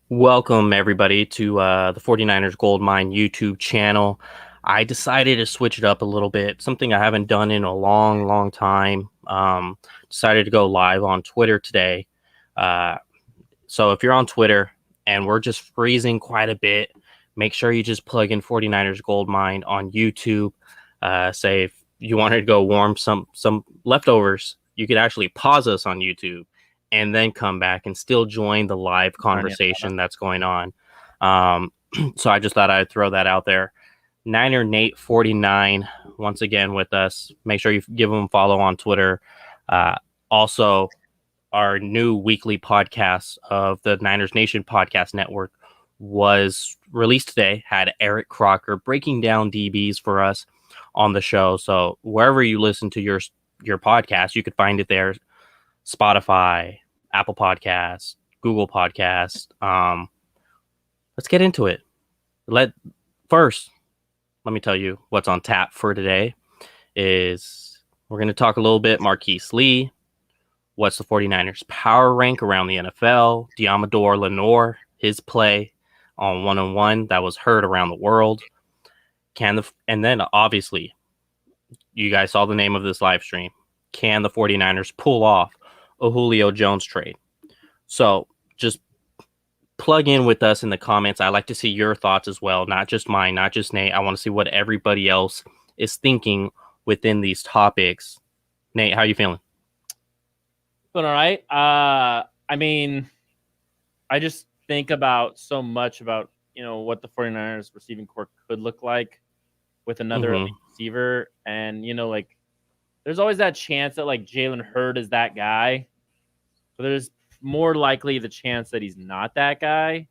Welcome, everybody, to the 49ers Gold Mine YouTube channel. I decided to switch it up a little bit, something I haven't done in a long, long time. Decided to go live on Twitter today. Uh, so if you're on Twitter and we're just freezing quite a bit, make sure you just plug in 49ers Gold Mine on YouTube. Say if you wanted to go warm some leftovers, you could actually pause us on YouTube and then come back and still join the live conversation that's going on. So I just thought I'd throw that out there. Niner Nate 49 once again with us. Make sure you give him a follow on Twitter. Also, our new weekly podcast of the Niners Nation Podcast Network was released today. Had Eric Crocker breaking down DBs for us on the show. So wherever you listen to your podcast, you could find it there. Spotify, Apple Podcasts, Google Podcasts. Let's get into it. Let me tell you what's on tap for today is we're going to talk a little bit Marquis Lee. What's the 49ers power rank around the NFL? Diamador Lenore, his play on 1-on-1 that was heard around the world. And then obviously, you guys saw the name of this live stream. Can the 49ers pull off a Julio Jones trade? So just plug in with us in the comments. I like to see your thoughts as well, not just mine, not just Nate. I want to see what everybody else is thinking within these topics. Nate, how are you feeling? Doing all right. I mean, I just think about so much about, what the 49ers receiving core could look like with another elite receiver. And, there's always that chance that, Jalen Hurd is that guy. But there's more likely the chance that he's not that guy.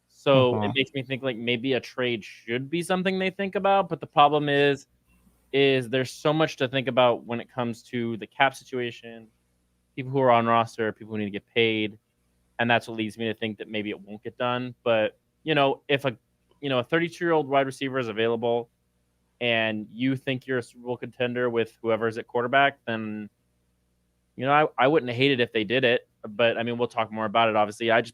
So it makes me think, maybe a trade should be something they think about. But the problem is there's so much to think about when it comes to the cap situation, people who are on roster, people who need to get paid. And that's what leads me to think that maybe it won't get done. But, if a 32-year-old wide receiver is available and you think you're a Super Bowl contender with whoever's at quarterback, then, I wouldn't hate it if they did it. But, I mean, we'll talk more about it, obviously. That's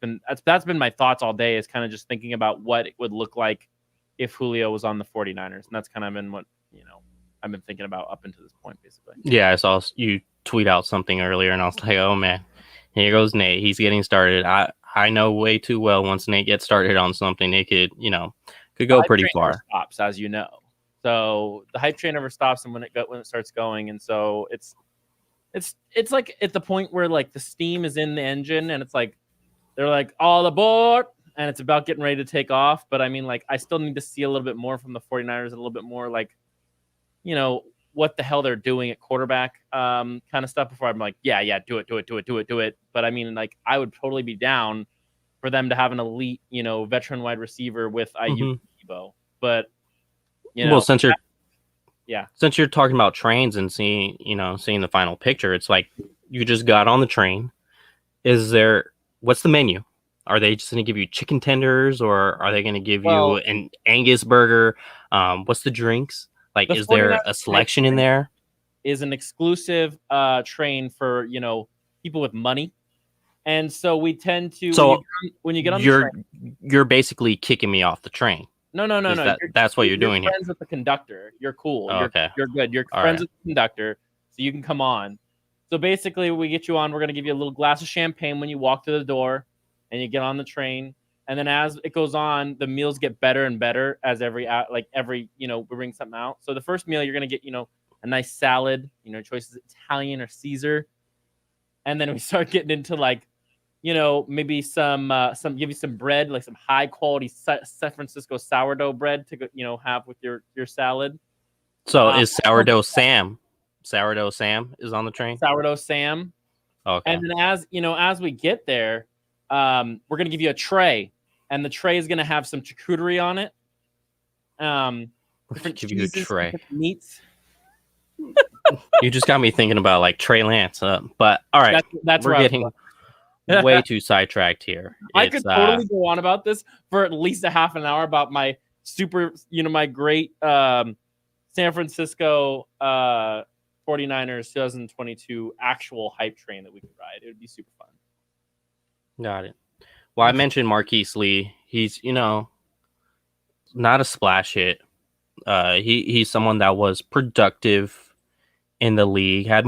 been my thoughts all day, is kind of just thinking about what it would look like if Julio was on the 49ers. And that's kind of been what, I've been thinking about up until this point, basically. Yeah, I saw you tweet out something earlier, and I was like, oh, man, here goes Nate. He's getting started. I know way too well once Nate gets started on something, it could go pretty far. Never stops, as you know. So the hype train never stops, and when it starts going, and so it's like at the point where the steam is in the engine, and it's like they're like all aboard, and it's about getting ready to take off. But I mean, I still need to see a little bit more from the 49ers, a little bit more what the hell they're doing at quarterback kind of stuff before I'm like, yeah, do it. But I mean, I would totally be down for them to have an elite, veteran wide receiver with IU Debo. But, well, since you're talking about trains and seeing the final picture, it's like you just got on the train. What's the menu? Are they just going to give you chicken tenders, or are they going to give you an Angus burger? What's the drinks? Is there a selection in there? Is an exclusive train for, people with money. And so we tend to, when you get on the train, you're basically kicking me off the train. No. That's what you're doing here. You're friends with the conductor. You're cool. Oh, okay. You're good. You're friends with the conductor, so you can come on. So basically, we get you on. We're going to give you a little glass of champagne when you walk to the door and you get on the train. And then as it goes on, the meals get better and better as every we bring something out. So the first meal, you're going to get, a nice salad, choices Italian or Caesar. And then we start getting into maybe give you some bread, some high quality San Francisco sourdough bread to, have with your salad. So is Sourdough Sam is on the train? Sourdough Sam. Okay. And then as we get there, we're going to give you a tray. And the tray is going to have some charcuterie on it. Give you a tray. Meats. You just got me thinking about Trey Lance. But all right, that's we're getting way too sidetracked here. I could totally go on about this for at least a half an hour about my my great San Francisco 49ers 2022 actual hype train that we could ride. It would be super fun. Got it. Well, I mentioned Marquis Lee. He's, not a splash hit. He's someone that was productive in the league. Had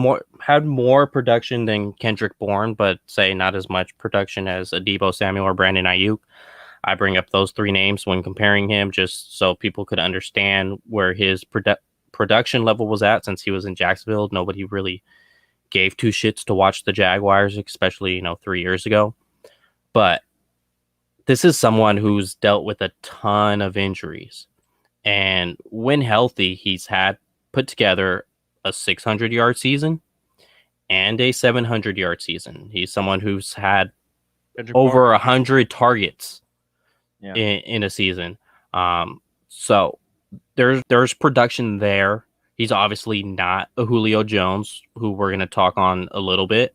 more production than Kendrick Bourne, but say not as much production as Adebo Samuel or Brandon Ayuk. I bring up those three names when comparing him, just so people could understand where his production level was at. Since he was in Jacksonville, nobody really gave two shits to watch the Jaguars, especially 3 years ago. But this is someone who's dealt with a ton of injuries. And when healthy, he's had put together a 600-yard season and a 700-yard season. He's someone who's had over 100 targets in a season. So there's production there. He's obviously not a Julio Jones, who we're going to talk on a little bit.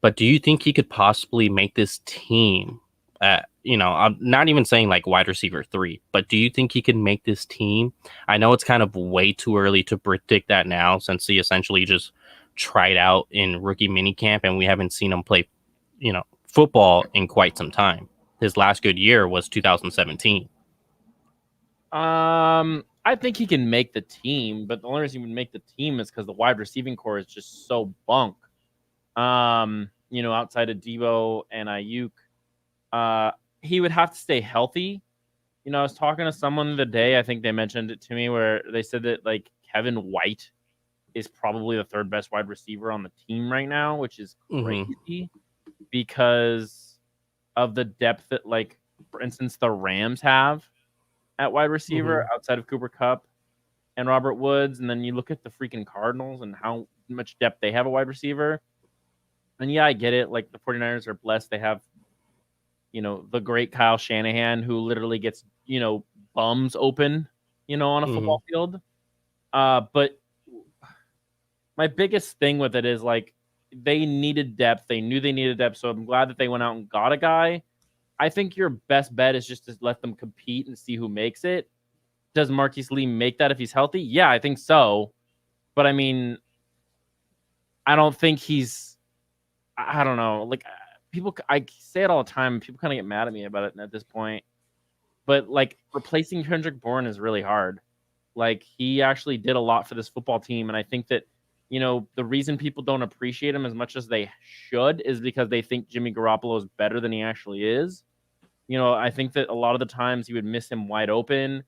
But do you think he could possibly make this team? I'm not even saying like wide receiver 3, but do you think he can make this team? I know it's kind of way too early to predict that now, since he essentially just tried out in rookie minicamp and we haven't seen him play, football in quite some time. His last good year was 2017. I think he can make the team, but the only reason he would make the team is because the wide receiving core is just so bunk. Outside of Debo and Ayuk, he would have to stay healthy. I was talking to someone the day, I think they mentioned it to me, where they said that like Kevin White is probably the third best wide receiver on the team right now, which is crazy because of the depth that, like, for instance, the Rams have at wide receiver outside of Cooper Kupp and Robert Woods. And then you look at the freaking Cardinals and how much depth they have a wide receiver. And yeah, I get it. Like, the 49ers are blessed. They have, the great Kyle Shanahan, who literally gets, bums open, on a football field. But my biggest thing with it is, like, they needed depth. They knew they needed depth. So I'm glad that they went out and got a guy. I think your best bet is just to let them compete and see who makes it. Does Marquis Lee make that if he's healthy? Yeah, I think so. But I mean, I don't think he's, I don't know. Like, people, I say it all the time. People kind of get mad at me about it at this point. But like, replacing Kendrick Bourne is really hard. Like, he actually did a lot for this football team. And I think that, the reason people don't appreciate him as much as they should is because they think Jimmy Garoppolo is better than he actually is. I think that a lot of the times he would miss him wide open.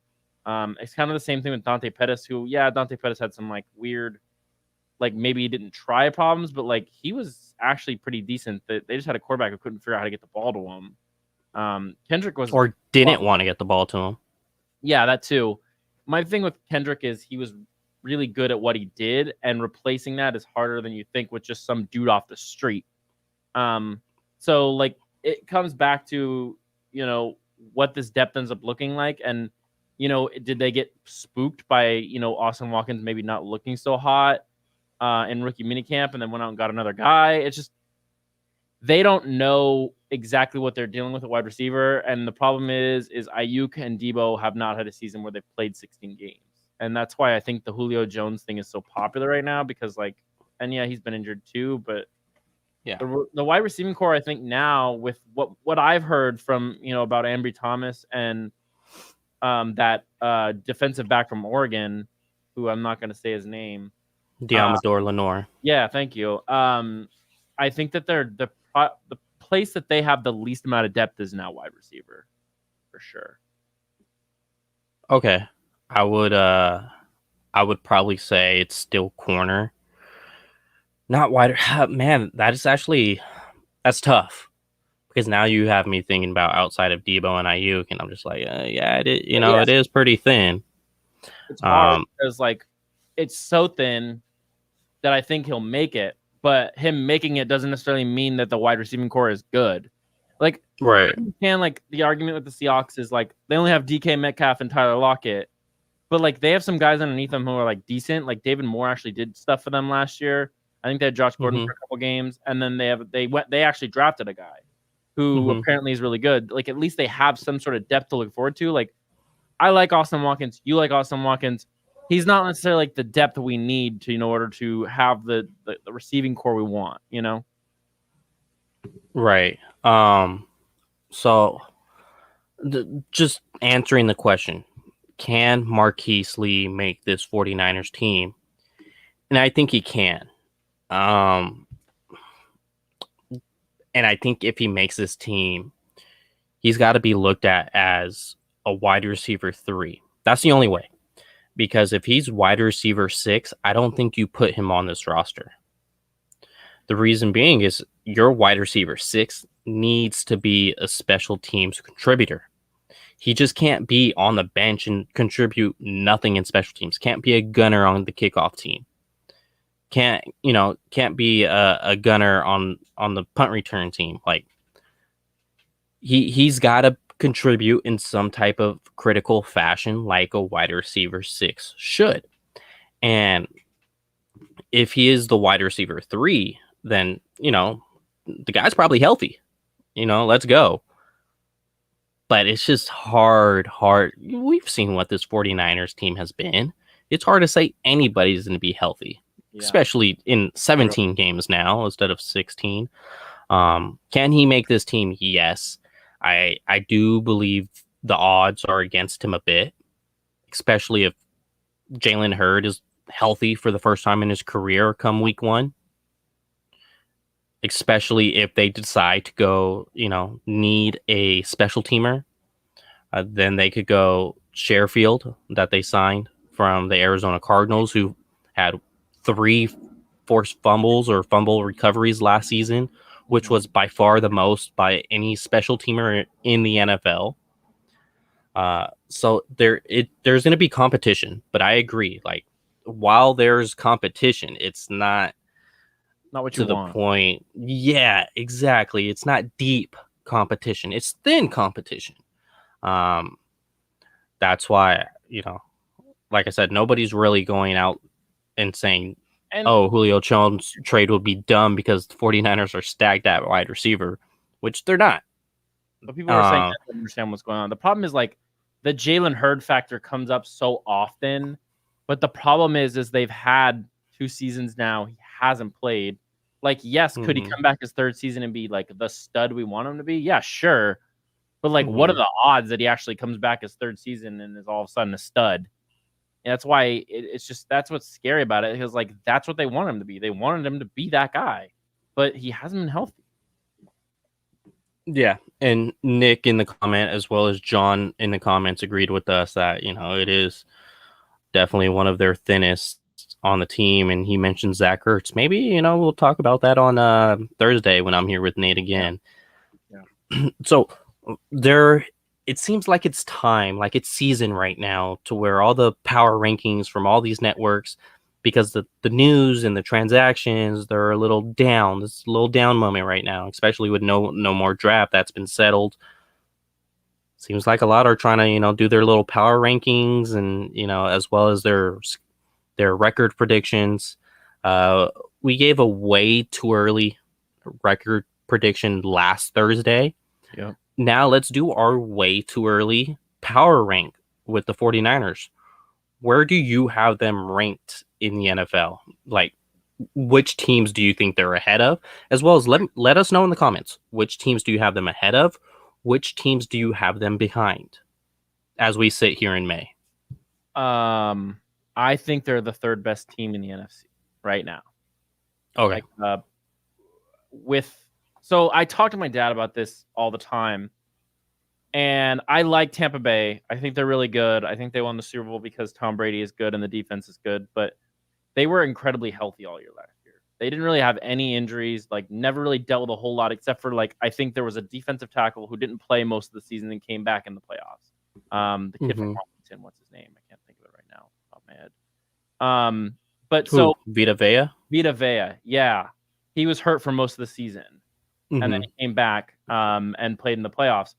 It's kind of the same thing with Dante Pettis, who, Dante Pettis had some like weird, like, maybe he didn't try problems, but like, he was actually pretty decent. They just had a quarterback who couldn't figure out how to get the ball to him. Kendrick was, or didn't want to get the ball to him. Yeah, that too. My thing with Kendrick is he was really good at what he did, and replacing that is harder than you think with just some dude off the street. So like, it comes back to, what this depth ends up looking like. And, did they get spooked by, Austin Watkins maybe not looking so hot in rookie minicamp and then went out and got another guy? It's just, they don't know exactly what they're dealing with at wide receiver. And the problem is Ayuk and Debo have not had a season where they've played 16 games. And that's why I think the Julio Jones thing is so popular right now, because like, and yeah, he's been injured too, but yeah, the wide receiving core, I think now, with what I've heard from, about Ambry Thomas and that defensive back from Oregon, who I'm not going to say his name, Diamador Lenore. Yeah, thank you. I think that they're the place that they have the least amount of depth is now wide receiver, for sure. Okay, I would probably say it's still corner. Not wide. Man, that's tough, because now you have me thinking about outside of Debo and Ayuk, and I'm just like, it is pretty thin. It's hard because like, it's so thin that I think he'll make it, but him making it doesn't necessarily mean that the wide receiving core is good. Like, right? Like, the argument with the Seahawks is like, they only have DK Metcalf and Tyler Lockett, but like, they have some guys underneath them who are like decent. Like, David Moore actually did stuff for them last year. I think they had Josh Gordon for a couple games, and then they actually drafted a guy who apparently is really good. Like, at least they have some sort of depth to look forward to. Like, I like Austin Watkins. You like Austin Watkins. He's not necessarily like the depth we need to, in order to have the receiving core we want, Right. So, just answering the question, can Marquis Lee make this 49ers team? And I think he can. Um, and I think if he makes this team, he's got to be looked at as a wide receiver 3. That's the only way. Because if he's wide receiver 6, I don't think you put him on this roster. The reason being is your wide receiver 6 needs to be a special teams contributor. He just can't be on the bench and contribute nothing in special teams. Can't be a gunner on the kickoff team. Can't be a gunner on the punt return team. Like he's got to contribute in some type of critical fashion, like a wide receiver 6 should. And if he is the wide receiver 3, then the guy's probably healthy. Let's go. But it's just hard. We've seen what this 49ers team has been. It's hard to say anybody's going to be healthy, especially in 17 games now instead of 16. Can he make this team? Yes. I do believe the odds are against him a bit, especially if Jalen Hurd is healthy for the first time in his career come week 1. Especially if they decide to go, need a special teamer, then they could go Sherfield that they signed from the Arizona Cardinals, who had 3 forced fumbles or fumble recoveries last season, which was by far the most by any special teamer in the NFL. So there's going to be competition, but I agree. Like while there's competition, it's not what to you the want. point. Yeah, exactly. It's not deep competition. It's thin competition. That's why, like I said, nobody's really going out and saying, Julio Jones trade would be dumb because the 49ers are stacked at wide receiver, which they're not. But people are saying they don't understand what's going on. The problem is like the Jalen Hurd factor comes up so often, but the problem is they've had 2 seasons now. He hasn't played. Like, yes, could he come back his 3rd season and be like the stud we want him to be? Yeah, sure. But like, what are the odds that he actually comes back his 3rd season and is all of a sudden a stud? And that's why it's just that's what's scary about it. Because like that's what they want him to be. They wanted him to be that guy, but he hasn't been healthy. Yeah, and Nick in the comment as well as John in the comments agreed with us that it is definitely one of their thinnest on the team, and he mentioned Zach Ertz. Maybe we'll talk about that on Thursday when I'm here with Nate again. Yeah. So it seems like it's time, like it's season right now, to where all the power rankings from all these networks, because the news and the transactions, they're a little down. This little down moment right now, especially with no more draft that's been settled. Seems like a lot are trying to do their little power rankings and as well as their record predictions. We gave a way too early record prediction last Thursday. Yeah. Now let's do our way too early power rank with the 49ers. Where do you have them ranked in the NFL? Like, which teams do you think they're ahead of? As well as let us know in the comments, which teams do you have them ahead of? Which teams do you have them behind as we sit here in May? I think they're the 3rd best team in the NFC right now. Okay. So I talk to my dad about this all the time, and I like Tampa Bay. I think they're really good. I think they won the Super Bowl because Tom Brady is good and the defense is good, but they were incredibly healthy all year last year. They didn't really have any injuries, like never really dealt with a whole lot, except for like I think there was a defensive tackle who didn't play most of the season and came back in the playoffs. The kid from Washington, what's his name? I can't think of it right now off my head. But who? so Vita Vea, yeah, he was hurt for most of the season. And then he came back and played in the playoffs.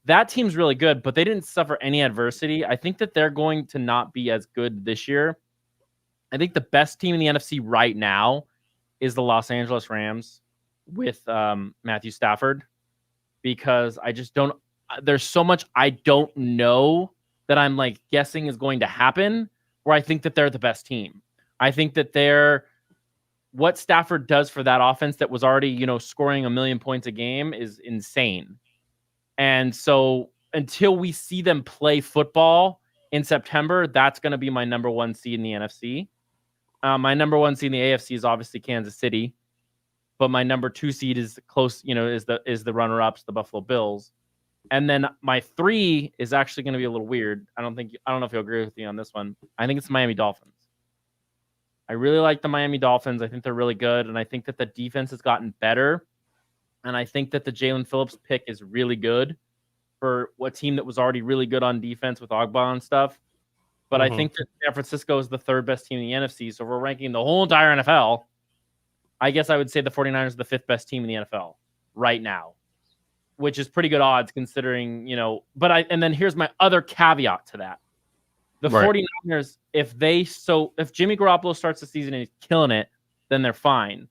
That team's really good, but they didn't suffer any adversity. I think that they're going to not be as good this year. I think the best team in the NFC right now is the Los Angeles Rams with Matthew Stafford, because I just don't – there's so much I don't know that I'm like guessing is going to happen where I think that they're the best team. I think that they're – what Stafford does for that offense that was already, scoring 1 million points a game is insane. And so until we see them play football in September, that's going to be my number one seed in the NFC. My number one seed in the AFC is obviously Kansas City, but my number 2 seed is close, is the runner-ups, the Buffalo Bills. And then my 3 is actually going to be a little weird. I don't know if you'll agree with me on this one. I think it's the Miami Dolphins. I really like the Miami Dolphins. I think they're really good, and I think that the defense has gotten better. And I think that the Jalen Phillips pick is really good for a team that was already really good on defense with Ogba and stuff. But I think that San Francisco is the 3rd best team in the NFC. So if we're ranking the whole entire NFL, I guess I would say the 49ers are the 5th best team in the NFL right now, which is pretty good odds considering, and then here's my other caveat to that. The 49ers, if Jimmy Garoppolo starts the season and he's killing it, then they're fine.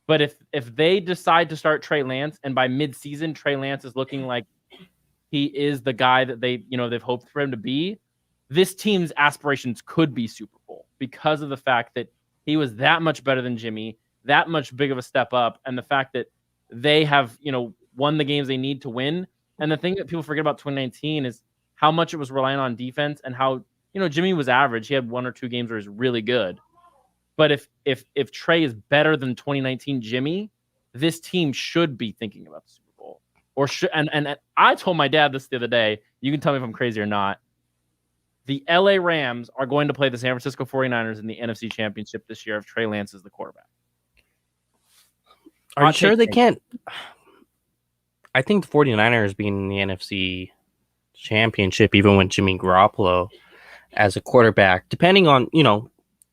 But if they decide to start Trey Lance, and by mid-season Trey Lance is looking like he is the guy that they've hoped for him to be, this team's aspirations could be Super Bowl because of the fact that he was that much better than Jimmy, that much big of a step up, and the fact that they have, won the games they need to win. And the thing that people forget about 2019 is how much it was relying on defense and how, Jimmy was average. He had 1 or 2 games where he was really good. But if Trey is better than 2019 Jimmy, this team should be thinking about the Super Bowl. And I told my dad this the other day. You can tell me if I'm crazy or not. The LA Rams are going to play the San Francisco 49ers in the NFC Championship this year if Trey Lance is the quarterback. Are you sure they can't? I think the 49ers being in the NFC Championship, even with Jimmy Garoppolo as a quarterback, depending on,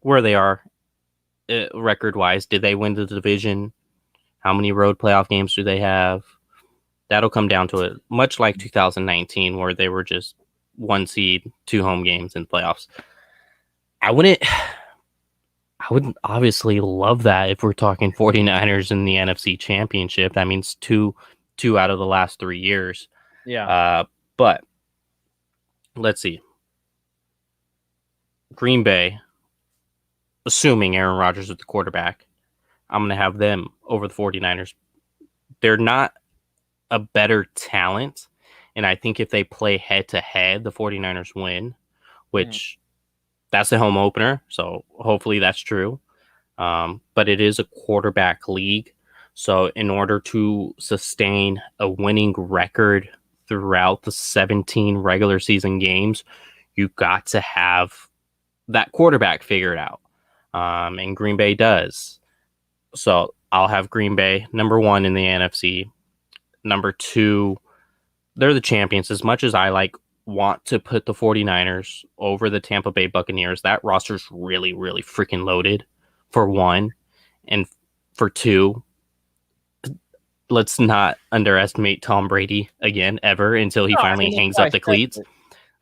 where they are record-wise. Did they win the division? How many road playoff games do they have? That'll come down to it, much like 2019, where they were just 1 seed, 2 home games in playoffs. I wouldn't obviously love that if we're talking 49ers in the NFC Championship. That means two out of the last 3 years. Yeah. But let's see. Green Bay, assuming Aaron Rodgers is the quarterback, I'm going to have them over the 49ers. They're not a better talent, and I think if they play head-to-head, the 49ers win, which that's a home opener, so hopefully that's true. But it is a quarterback league, so in order to sustain a winning record throughout the 17 regular season games, you got to have that quarterback figured out. And Green Bay does. So I'll have Green Bay number 1 in the NFC. Number 2, they're the champions. As much as I want to put the 49ers over the Tampa Bay Buccaneers, that roster's really, really freaking loaded, for 1. And for 2, let's not underestimate Tom Brady again, ever, until he finally hangs up the cleats.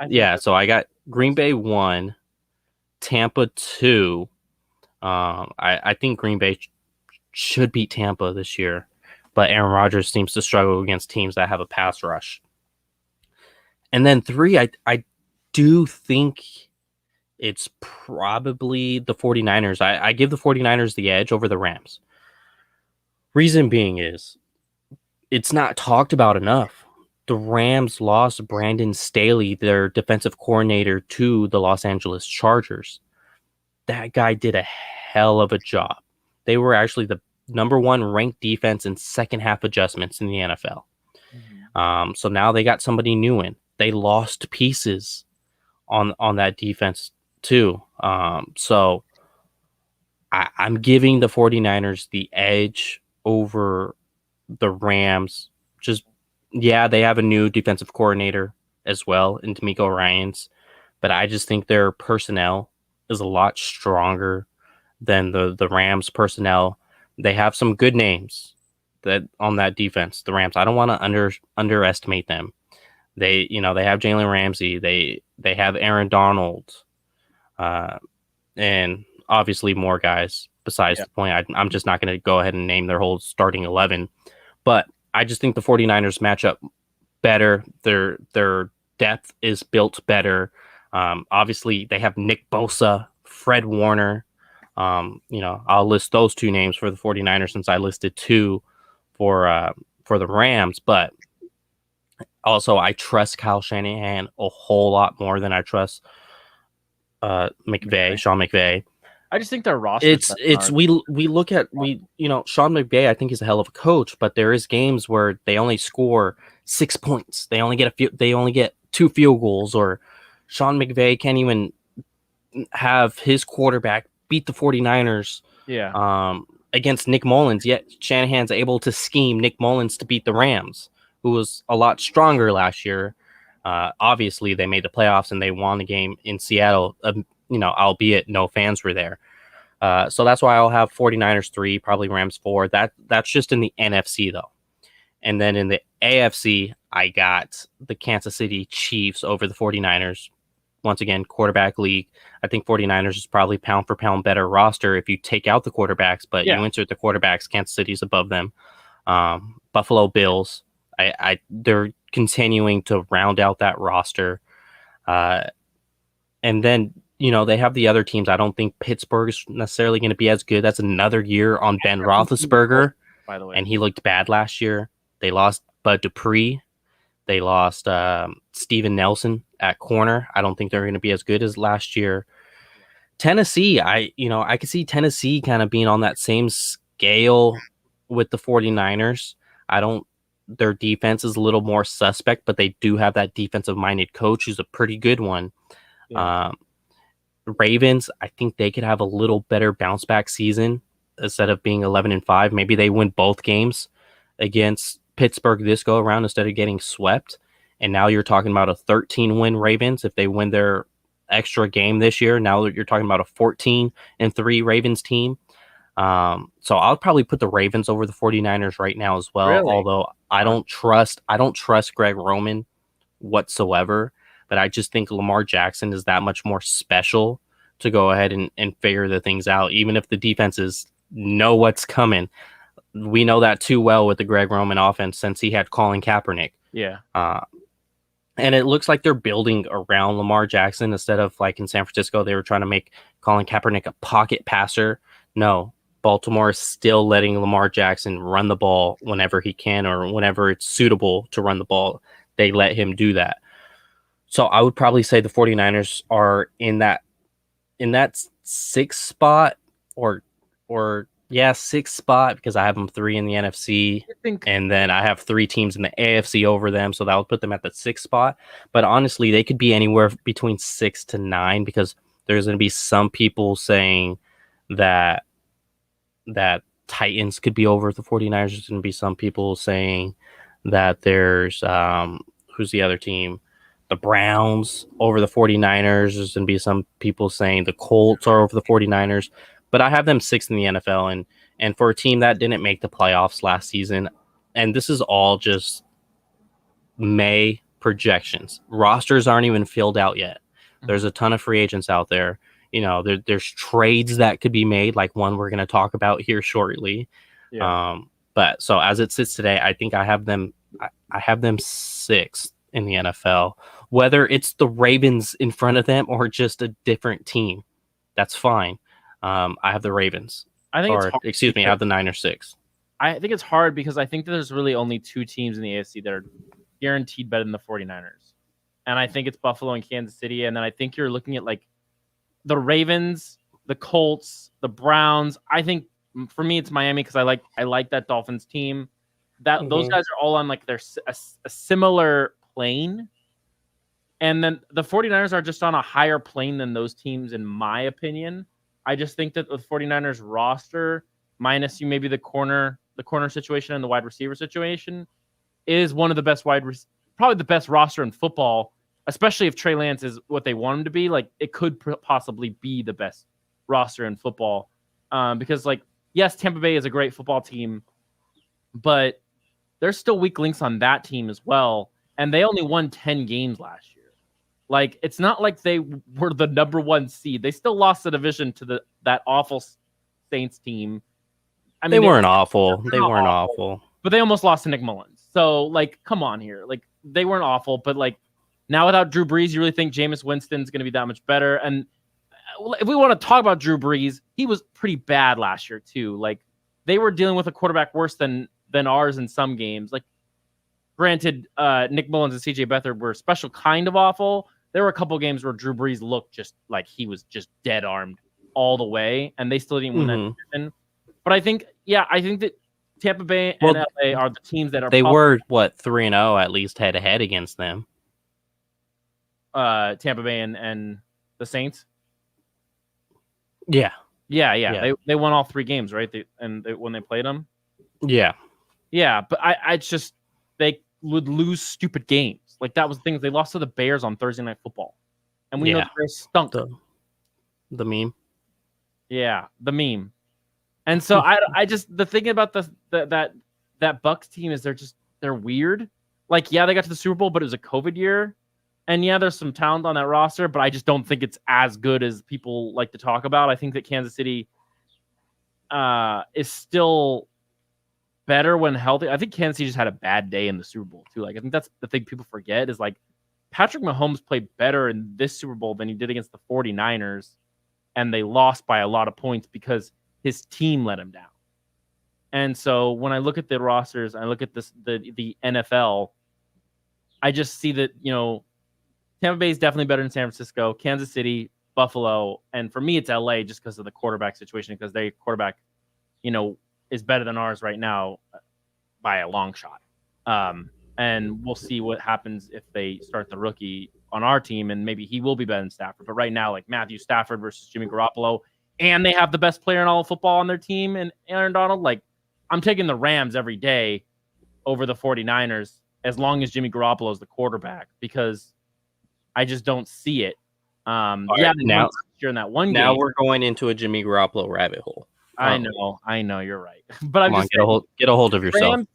Yeah, so I got Green Bay 1, Tampa 2. I think Green Bay should beat Tampa this year, but Aaron Rodgers seems to struggle against teams that have a pass rush. And then 3, I do think it's probably the 49ers. I give the 49ers the edge over the Rams. Reason being is it's not talked about enough. The Rams lost Brandon Staley, their defensive coordinator, to the Los Angeles Chargers. That guy did a hell of a job. They were actually the number 1 ranked defense in second half adjustments in the NFL. So now they got somebody new in. They lost pieces on that defense too. So I'm giving the 49ers the edge over the Rams. They have a new defensive coordinator as well in D'Amico Ryans, but I just think their personnel is a lot stronger than the Rams personnel. They have some good names that on that defense, the Rams. I don't want to underestimate them. They have Jalen Ramsey. They have Aaron Donald, and obviously more guys besides the point. I'm just not going to go ahead and name their whole starting 11, but I just think the 49ers match up better. Their depth is built better. Obviously they have Nick Bosa, Fred Warner. I'll list those 2 names for the 49ers since I listed 2 for the Rams, but Also, I trust Kyle Shanahan a whole lot more than I trust Okay. Sean McVay. I just think their roster's better than ours. We look at Sean McVay. I think he's a hell of a coach, but there is games where they only score 6 points. They only get 2 field goals, or Sean McVay can't even have his quarterback beat the 49ers Yeah. against Nick Mullins, yet Shanahan's able to scheme Nick Mullins to beat the Rams, who was a lot stronger last year. Obviously, they made the playoffs and they won the game in Seattle, albeit no fans were there. So that's why I'll have 49ers 3, probably Rams 4. That's just in the NFC, though. And then in the AFC, I got the Kansas City Chiefs over the 49ers. Once again, quarterback league. I think 49ers is probably pound for pound better roster if you take out the quarterbacks, but you insert the quarterbacks, Kansas City's above them. Buffalo Bills, they're continuing to round out that roster. And then, they have the other teams. I don't think Pittsburgh is necessarily going to be as good. That's another year on Ben Roethlisberger, by the way, and he looked bad last year. They lost Bud Dupree. They lost Steven Nelson at corner. I don't think they're going to be as good as last year. Tennessee, I could see Tennessee kind of being on that same scale with the 49ers. Their defense is a little more suspect, but they do have that defensive-minded coach who's a pretty good one. Yeah. Ravens, I think they could have a little better bounce-back season instead of being 11-5. Maybe they win both games against Pittsburgh this go around instead of getting swept. And now you're talking about a 13-win Ravens if they win their extra game this year. Now you're talking about a 14-3 Ravens team. So I'll probably put the Ravens over the 49ers right now as well. Really? Although I don't trust Greg Roman whatsoever, but I just think Lamar Jackson is that much more special to go ahead and figure the things out, even if the defenses know what's coming. We know that too well with the Greg Roman offense since he had Colin Kaepernick. Yeah. And it looks like they're building around Lamar Jackson instead of like in San Francisco, they were trying to make Colin Kaepernick a pocket passer. No, Baltimore is still letting Lamar Jackson run the ball whenever he can or whenever it's suitable to run the ball. They let him do that. So I would probably say the 49ers are in that 6th spot or 6th spot because I have them 3 in the NFC and then I have 3 teams in the AFC over them. So that would put them at the 6th spot. But honestly, they could be anywhere between 6 to 9 because there's going to be some people saying that Titans could be over the 49ers. There's going to be some people saying that there's who's the other team? The Browns over the 49ers. There's going to be some people saying the Colts are over the 49ers. But I have them 6th in the NFL, and for a team that didn't make the playoffs last season, and this is all just May projections. Rosters aren't even filled out yet. There's a ton of free agents out there. There's trades that could be made, like one we're going to talk about here shortly. Yeah. But so as it sits today, I think I have them 6th in the NFL. Whether it's the Ravens in front of them or just a different team, that's fine. I have the Ravens. I have the Niners 6. I think it's hard because I think that there's really only 2 teams in the AFC that are guaranteed better than the 49ers. And I think it's Buffalo and Kansas City. And then I think you're looking at like the Ravens, the Colts, the Browns. I think for me, it's Miami because I like that Dolphins team. Those guys are all on like a similar plane. And then the 49ers are just on a higher plane than those teams, in my opinion. I just think that the 49ers roster, minus you maybe the corner situation and the wide receiver situation, is one of the best probably the best roster in football, especially if Trey Lance is what they want him to be. Like, it could possibly be the best roster in football. Because, like, yes, Tampa Bay is a great football team, but there's still weak links on that team as well. And they only won 10 games last year. Like, it's not like they were the number 1 seed. They still lost the division to that awful Saints team. I mean, they weren't awful. They weren't awful. But they almost lost to Nick Mullins. So, like, come on here. Like, they weren't awful. But, like, now without Drew Brees, you really think Jameis Winston's going to be that much better? And if we want to talk about Drew Brees, he was pretty bad last year, too. Like, they were dealing with a quarterback worse than ours in some games. Like, Granted, Nick Mullins and CJ Beathard were special kind of awful. There were a couple games where Drew Brees looked just like he was just dead armed all the way, and they still didn't win that division. But I think that Tampa Bay and LA are the teams that are. They were 3-0 at least head to head against them. Tampa Bay and the Saints. Yeah. They won all 3 games, right? When they played them. Yeah. But I just they would lose stupid games. Like that was the thing. They lost to the Bears on Thursday Night Football, and we know the Bears stunk. The meme. Yeah, the meme. And so I just the thing about that Bucks team is they're weird. Like they got to the Super Bowl, but it was a COVID year, and there's some talent on that roster, but I just don't think it's as good as people like to talk about. I think that Kansas City is still better when healthy. I think Kansas City just had a bad day in the Super Bowl too. Like I think that's the thing people forget is like Patrick Mahomes played better in this Super Bowl than he did against the 49ers, and they lost by a lot of points because his team let him down. And so when I look at the rosters, I look at the NFL, I just see that, Tampa Bay is definitely better than San Francisco, Kansas City, Buffalo, and for me it's LA just because of the quarterback situation, because their quarterback, is better than ours right now by a long shot. And we'll see what happens if they start the rookie on our team, and maybe he will be better than Stafford. But right now, like Matthew Stafford versus Jimmy Garoppolo, and they have the best player in all of football on their team, and Aaron Donald, like I'm taking the Rams every day over the 49ers as long as Jimmy Garoppolo is the quarterback, because I just don't see it. Right, now in that one now game. We're going into a Jimmy Garoppolo rabbit hole. I know, you're right. But I'm just get a hold of yourself.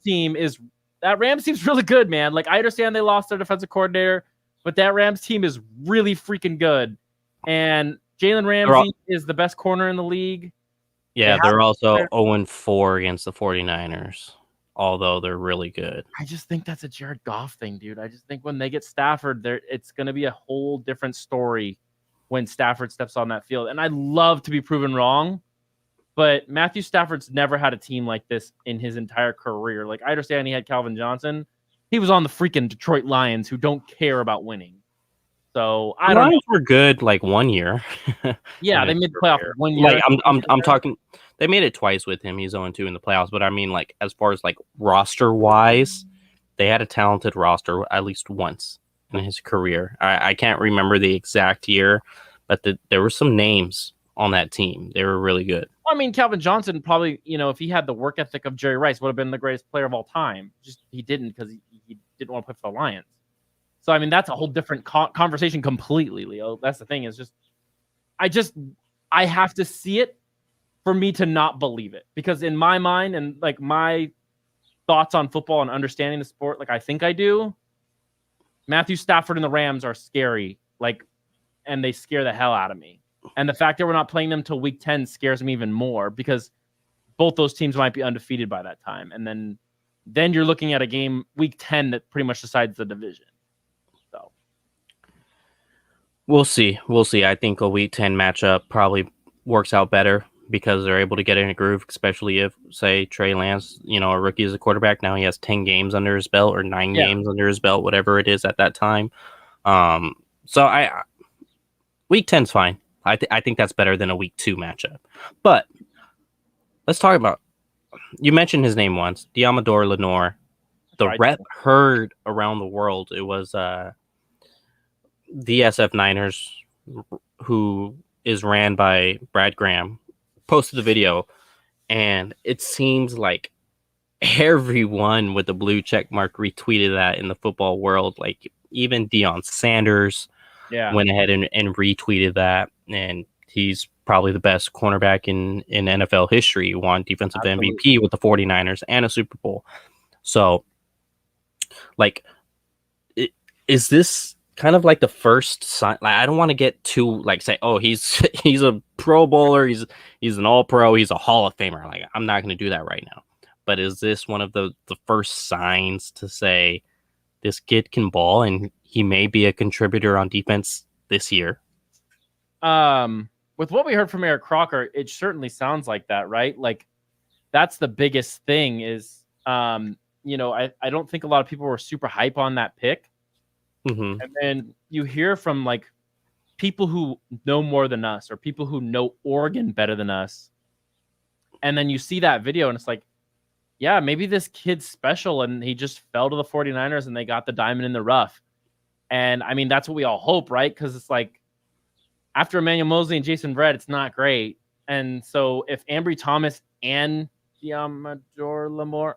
That Rams team's really good, man. Like I understand they lost their defensive coordinator, but that Rams team is really freaking good. And Jalen Ramsey is the best corner in the league. Yeah, they're also 0-4 against the 49ers, although they're really good. I just think that's a Jared Goff thing, dude. I just think when they get Stafford, it's going to be a whole different story when Stafford steps on that field. And I'd love to be proven wrong, but Matthew Stafford's never had a team like this in his entire career. Like, I understand he had Calvin Johnson. He was on the freaking Detroit Lions, who don't care about winning. So I don't know. Were good like 1 year. Yeah, they made the playoff 1 year. Like I'm talking. They made it twice with him. He's 0-2 in the playoffs. But I mean, like as far as like roster wise, they had a talented roster at least once in his career. I can't remember the exact year, but there were some names on that team. They were really good. I mean, Calvin Johnson probably, if he had the work ethic of Jerry Rice, would have been the greatest player of all time. Just he didn't, because he didn't want to play for the Lions. So, I mean, that's a whole different conversation completely, Leo. That's the thing, is I have to see it for me to not believe it. Because in my mind and like my thoughts on football and understanding the sport, like I think I do, Matthew Stafford and the Rams are scary, and they scare the hell out of me. And the fact that we're not playing them till week 10 scares me even more, because both those teams might be undefeated by that time. And then you're looking at a game week 10 that pretty much decides the division. So we'll see. I think a week 10 matchup probably works out better because they're able to get in a groove, especially if, say, Trey Lance, a rookie as a quarterback. Now he has 10 games under his belt, or 9 games under his belt, whatever it is at that time. So week 10's fine. I think that's better than a week 2 matchup. But let's talk about, you mentioned his name once, Deommodore Lenoir. The rep heard around the world. It was the SF Niners, who is ran by Brad Graham, posted the video, and it seems like everyone with the blue check mark retweeted that in the football world. Like even Deion Sanders went ahead and retweeted that, and he's probably the best cornerback in NFL history. He won defensive MVP with the 49ers and a Super Bowl. So, like, is this kind of like the first sign? Like, I don't want to get too say, oh, he's a Pro Bowler, he's an All Pro, he's a Hall of Famer. Like, I'm not going to do that right now. But is this one of the first signs to say this kid can ball and he may be a contributor on defense this year? With what we heard from Eric Crocker, it certainly sounds like that, right? Like, that's the biggest thing is, I don't think a lot of people were super hype on that pick. Mm-hmm. And then you hear from like people who know more than us or people who know Oregon better than us. And then you see that video and it's like, yeah, maybe this kid's special and he just fell to the 49ers and they got the diamond in the rough. And I mean, that's what we all hope, right? Because it's like after Emmanuel Mosley and Jason Verrett, it's not great. And so if Ambry Thomas and Diamador Lamore,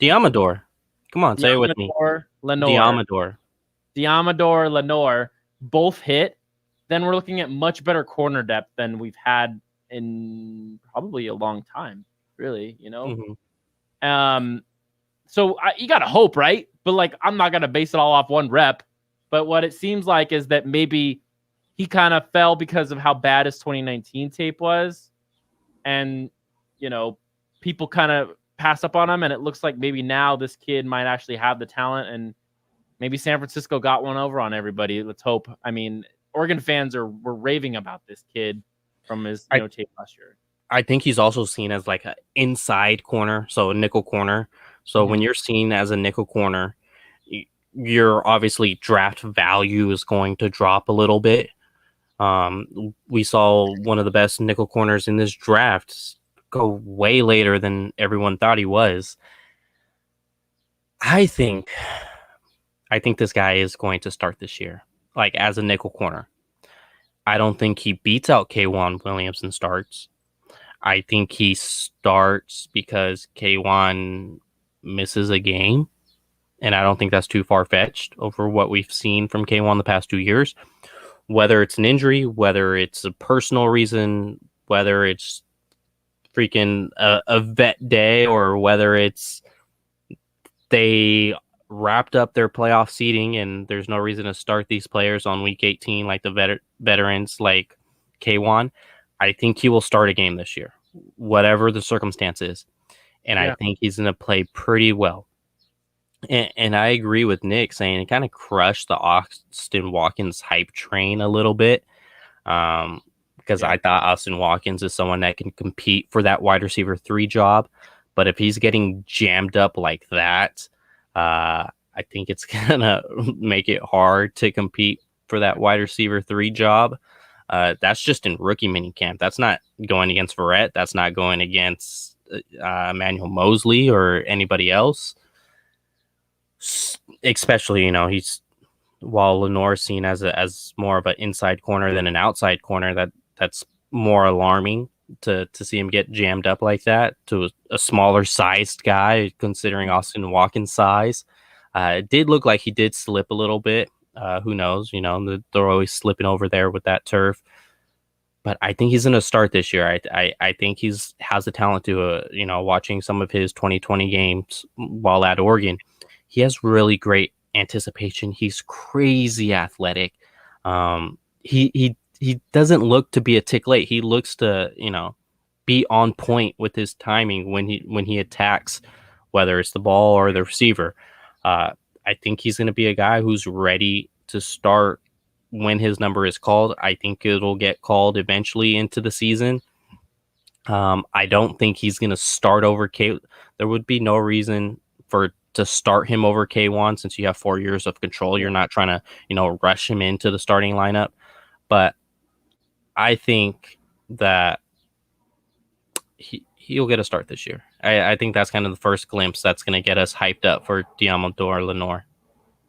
Diamador. Come on, say it with me. Diamador. Diamador Lenore both hit, then we're looking at much better corner depth than we've had in probably a long time, really, Mm-hmm. So you got to hope, right? But like, I'm not going to base it all off one rep. But what it seems like is that maybe he kind of fell because of how bad his 2019 tape was. And, people kind of pass up on him. And it looks like maybe now this kid might actually have the talent. And maybe San Francisco got one over on everybody. Let's hope. I mean, Oregon fans were raving about this kid from his tape last year. I think he's also seen as like an inside corner, so a nickel corner. So when you're seen as a nickel corner, your obviously draft value is going to drop a little bit. We saw one of the best nickel corners in this draft go way later than everyone thought he was. I think this guy is going to start this year, like as a nickel corner. I don't think he beats out K'Wan Williamson starts. I think he starts because K'Wan misses a game. And I don't think that's too far-fetched over what we've seen from K'Wan the past 2 years. Whether it's an injury, whether it's a personal reason, whether it's freaking a vet day, or whether it's they wrapped up their playoff seeding and there's no reason to start these players on week 18 like the veterans like K'Wan. I think he will start a game this year, whatever the circumstances. And I think he's going to play pretty well. And I agree with Nick saying it kind of crushed the Austin Watkins hype train a little bit. Because I thought Austin Watkins is someone that can compete for that wide receiver 3 job. But if he's getting jammed up like that, I think it's going to make it hard to compete for that wide receiver 3 job. That's just in rookie minicamp. That's not going against Verrett. That's not going against Emmanuel Mosley or anybody else. Especially, he's while Lenore's seen as more of an inside corner than an outside corner. That's more alarming to see him get jammed up like that to a smaller sized guy, considering Austin Watkins' size. It did look like he did slip a little bit. Who knows? They're always slipping over there with that turf. But I think he's going to start this year. I think has the talent to, watching some of his 2020 games while at Oregon, he has really great anticipation. He's crazy athletic. He doesn't look to be a tick late. He looks to, be on point with his timing when he attacks, whether it's the ball or the receiver. I think he's going to be a guy who's ready to start when his number is called. I think it'll get called eventually into the season. I don't think he's going to start over K. There would be no reason to start him over K'Wan since you have 4 years of control. You're not trying to, rush him into the starting lineup. But I think that he'll get a start this year. I think that's kind of the first glimpse that's going to get us hyped up for Diamador Lenore.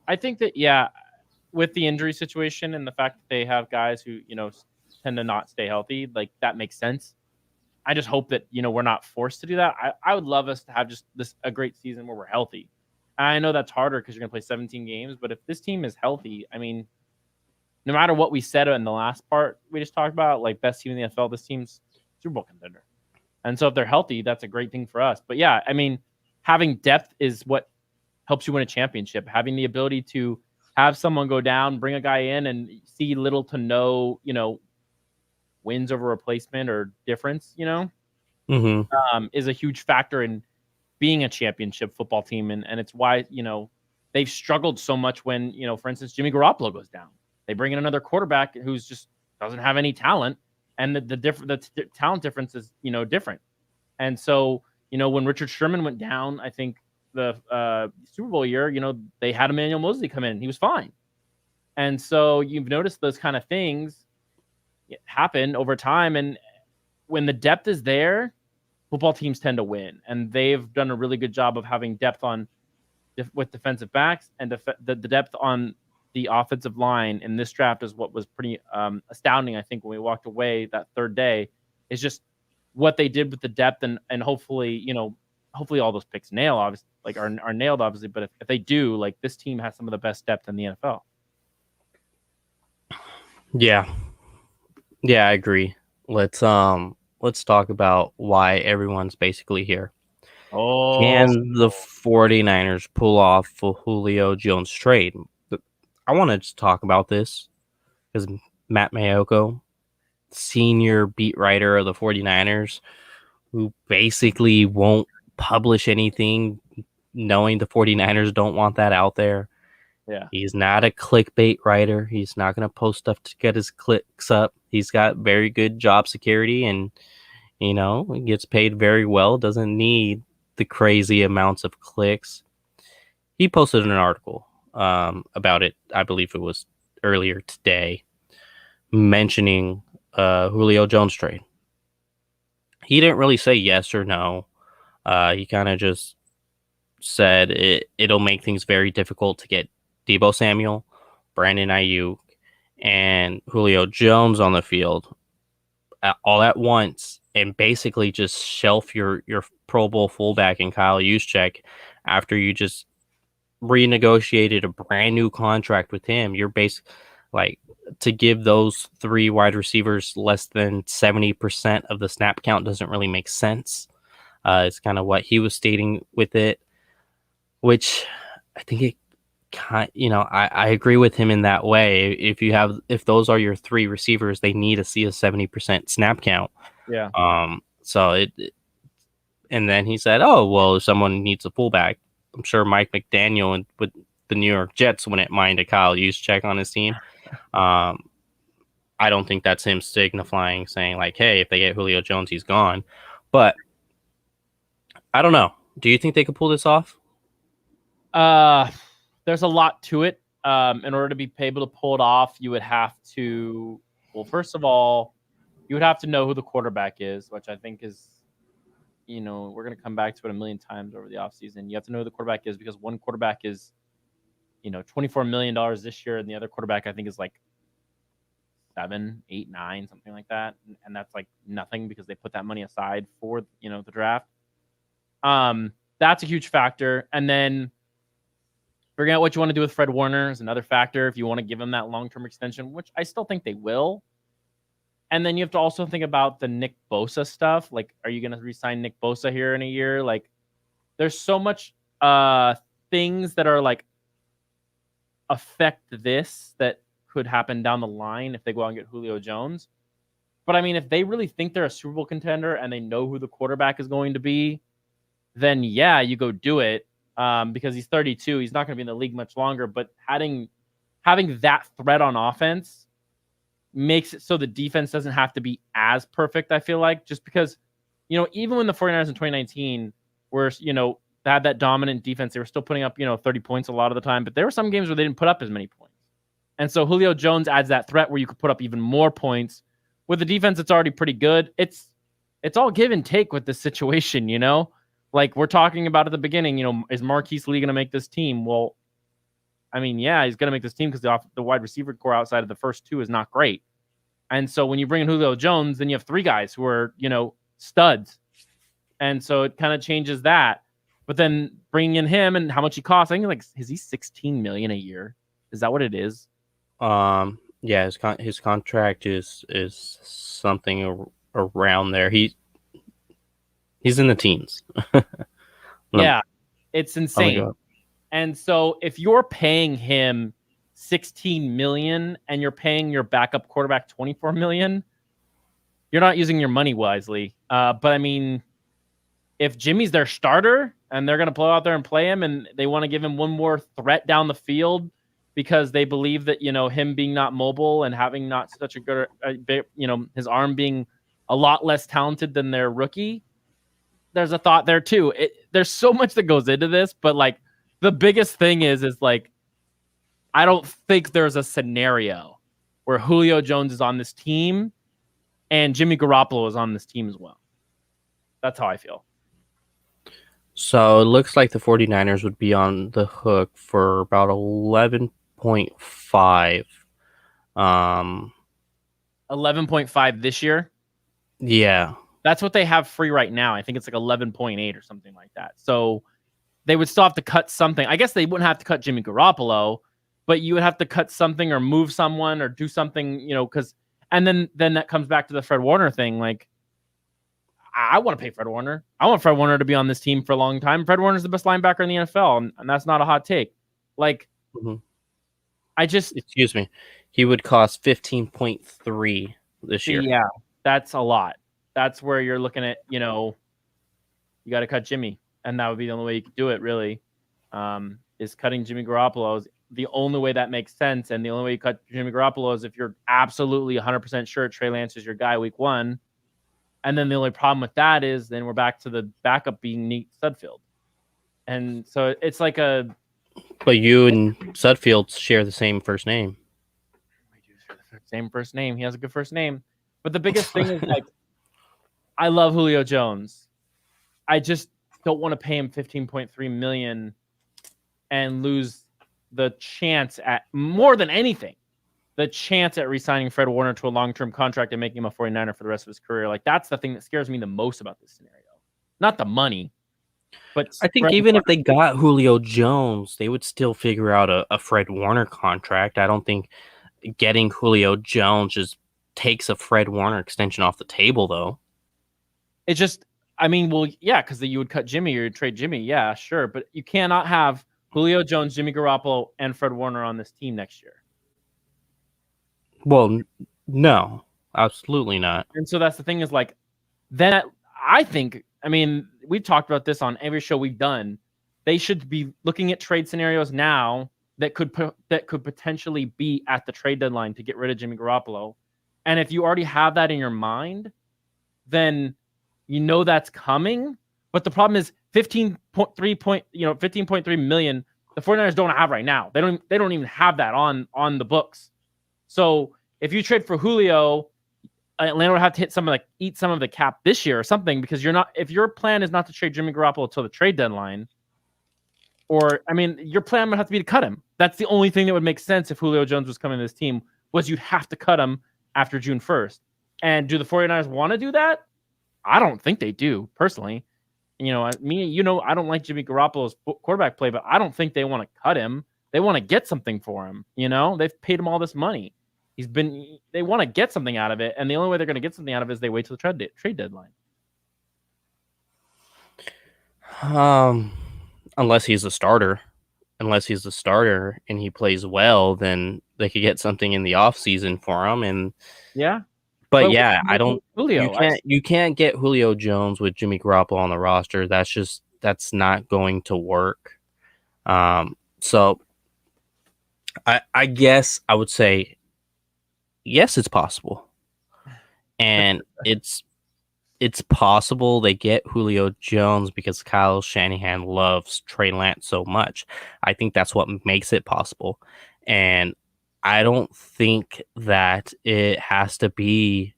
I think that, with the injury situation and the fact that they have guys who, tend to not stay healthy, like that makes sense. I just hope that, we're not forced to do that. I would love us to have just a great season where we're healthy. I know that's harder because you're going to play 17 games, but if this team is healthy, I mean, no matter what we said in the last part we just talked about, like best team in the NFL, this team's Super Bowl contender. And so if they're healthy, that's a great thing for us. But yeah, I mean, having depth is what helps you win a championship. Having the ability to have someone go down, bring a guy in, and see little to no, wins over replacement or difference, is a huge factor in being a championship football team. And it's why, they've struggled so much when, for instance, Jimmy Garoppolo goes down. They bring in another quarterback who's just doesn't have any talent. And the talent difference is, different. And so when Richard Sherman went down, I think the Super Bowl year, they had Emmanuel Mosley come in. He was fine. And so you've noticed those kind of things happen over time. And when the depth is there, football teams tend to win. And they've done a really good job of having depth with defensive backs, and the depth on the offensive line in this draft is what was pretty astounding. I think when we walked away that third day, is just what they did with the depth, and hopefully, hopefully all those picks obviously, are nailed, obviously. But if they do, this team has some of the best depth in the NFL. Yeah, I agree. Let's talk about why everyone's basically here. Oh, Can the 49ers pull off a Julio Jones trade? I want to talk about this because Matt Mayoko, senior beat writer of the 49ers, who basically won't publish anything knowing the 49ers don't want that out there. Yeah. He's not a clickbait writer. He's not going to post stuff to get his clicks up. He's got very good job security and, he gets paid very well. Doesn't need the crazy amounts of clicks. He posted an article about it. I believe it was earlier today, mentioning Julio Jones trade. He didn't really say yes or no. He kind of just said it'll make things very difficult to get Deebo Samuel, Brandon Ayuk, and Julio Jones on the field all at once, and basically just shelf your Pro Bowl fullback in Kyle Juszczyk after you just renegotiated a brand new contract with him. You're to give those three wide receivers less than 70% of the snap count doesn't really make sense. It's kind of what he was stating with it, which I think it I agree with him in that way. If those are your three receivers, they need to see a 70% snap count. Yeah. And then he said, "Oh, well, if someone needs a fullback, I'm sure Mike McDaniel and with the New York Jets wouldn't mind a Kyle Juszczyk on his team." I don't think that's him signifying saying hey, if they get Julio Jones, he's gone. But I don't know. Do you think they could pull this off? There's a lot to it. In order to be able to pull it off, you would have to, first of all, you would have to know who the quarterback is, which I think is, we're going to come back to it a million times over the offseason. You have to know who the quarterback is, because one quarterback is, $24 million this year, and the other quarterback I think is 7, 8, 9, something like that. And that's nothing, because they put that money aside for, the draft. That's a huge factor. And then figuring out what you want to do with Fred Warner is another factor, if you want to give him that long-term extension, which I still think they will. And then you have to also think about the Nick Bosa stuff. Are you going to re-sign Nick Bosa here in a year? There's so much things that are affect this that could happen down the line if they go out and get Julio Jones. But I mean, if they really think they're a Super Bowl contender and they know who the quarterback is going to be, then yeah, you go do it. Because he's 32, he's not going to be in the league much longer. But having that threat on offense makes it so the defense doesn't have to be as perfect, I feel like, just because, even when the 49ers in 2019 were, they had that dominant defense, they were still putting up, 30 points a lot of the time. But there were some games where they didn't put up as many points. And so Julio Jones adds that threat where you could put up even more points with a defense that's already pretty good. It's all give and take with this situation, we're talking about at the beginning, is Marquis Lee going to make this team? Well, I mean, yeah, he's going to make this team because the wide receiver core outside of the first two is not great. And so when you bring in Julio Jones, then you have three guys who are, studs. And so it kind of changes that. But then bringing in him and how much he costs, I think is he $16 million a year? Is that what it is? Yeah, his contract is something around there. He's in the teens. Yeah, it's insane. And so if you're paying him $16 million and you're paying your backup quarterback $24 million, you're not using your money wisely. But I mean, if Jimmy's their starter and they're going to go out there and play him, and they want to give him one more threat down the field because they believe that, him being not mobile and having not such a good, his arm being a lot less talented than their rookie, there's a thought there too. There's so much that goes into this, but like the biggest thing is like I don't think there's a scenario where Julio Jones is on this team and Jimmy Garoppolo is on this team as well. That's how I feel. So it looks like the 49ers would be on the hook for about 11.5. 11.5 this year. Yeah. That's what they have free right now. I think it's like 11.8 or something like that. So they would still have to cut something. I guess they wouldn't have to cut Jimmy Garoppolo, but you would have to cut something or move someone or do something, because and then that comes back to the Fred Warner thing. Like, I want to pay Fred Warner. I want Fred Warner to be on this team for a long time. Fred Warner's the best linebacker in the NFL, and that's not a hot take. Like, excuse me, he would cost 15.3 this year. Yeah, that's a lot. That's where you're looking at, you got to cut Jimmy, and that would be the only way you could do it, really, is cutting Jimmy Garoppolo. Is the only way that makes sense, and the only way you cut Jimmy Garoppolo is if you're absolutely 100% sure Trey Lance is your guy week 1, and then the only problem with that is then we're back to the backup being Nate Sudfeld, and so it's like a. But you and Sudfeld share the same first name. We do share the same first name. He has a good first name, but the biggest thing is like. I love Julio Jones. I just don't want to pay him $15.3 million and lose the chance at more than anything, the chance at re-signing Fred Warner to a long-term contract and making him a 49er for the rest of his career. Like that's the thing that scares me the most about this scenario. Not the money, but I think even if they got Julio Jones, they would still figure out a Fred Warner contract. I don't think getting Julio Jones just takes a Fred Warner extension off the table, though. It just, yeah, because you would cut Jimmy or you'd trade Jimmy. Yeah, sure. But you cannot have Julio Jones, Jimmy Garoppolo, and Fred Warner on this team next year. Well, no, absolutely not. And so that's the thing is like, then I think, we've talked about this on every show we've done. They should be looking at trade scenarios now that could potentially be at the trade deadline to get rid of Jimmy Garoppolo. And if you already have that in your mind, then that's coming, but the problem is 15.3 million. The 49ers don't have right now. They don't even have that on the books. So if you trade for Julio, Atlanta would have to eat some of the cap this year or something, because if your plan is not to trade Jimmy Garoppolo until the trade deadline, your plan would have to be to cut him. That's the only thing that would make sense if Julio Jones was coming to this team, was you'd have to cut him after June 1st. And do the 49ers want to do that? I don't think they do, personally. I don't like Jimmy Garoppolo's quarterback play, but I don't think they want to cut him. They want to get something for him. They've paid him all this money. They want to get something out of it, and the only way they're going to get something out of it is they wait till the trade deadline. Unless he's the starter. Unless he's the starter and he plays well, then they could get something in the offseason for him. And yeah. But yeah, I don't. Julio. You can't get Julio Jones with Jimmy Garoppolo on the roster. That's not going to work. So I guess I would say yes, it's possible, and it's possible they get Julio Jones because Kyle Shanahan loves Trey Lance so much. I think that's what makes it possible, and I don't think that it has to be